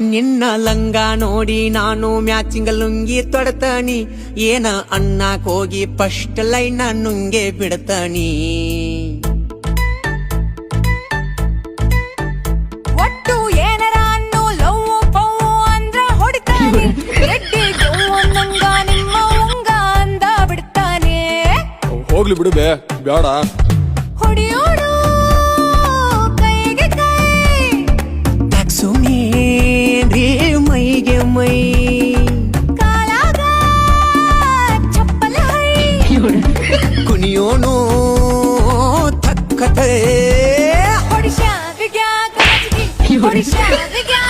ನಿನ್ನ ಲಂಗ ನೋಡಿ ನಾನು ಮ್ಯಾಚಿಂಗ್ ಲುಂಗಿ ತೊಡತಾನಿ ಏನ ಅನ್ನಕ್ ಹೋಗಿ ಫಸ್ಟ್ ಲೈನ್ ನುಂಗೆ ಬಿಡ್ತಾನಿ ಒಟ್ಟು ಏನರ ಅನ್ನು ಲವ್ ಪವ್ ಅಂದ್ರ ಹೊಡಿತಾನೆ ರೆಡ್ಡಿ ಜವ್ವನ್ನಂಗ ನಿಮ್ಮ ಉಂಗ ಅಂದ ಬಿಡ್ತಾನೆ ಹೋಗ್ಲಿ ಬಿಡು ಬೇ ಬೇಡ ಹೊಡಿಯೋಡು ಕೈಗೆ ಕೈ ಸುಮೇನ್ರಿ ಮೈಗೆ ಮೈ ಕಾಲಾಗ ಚಪ್ಪಲ ಹೈ ಕುಣಿಯೋನು ತಕ್ಕತೆ ಹೊಡಿಶಾ ವಿಗ್ಯಾ ಗಾಜಿಗೆ ಹೊಡಿಶಾ ವಿಗ್ಯಾ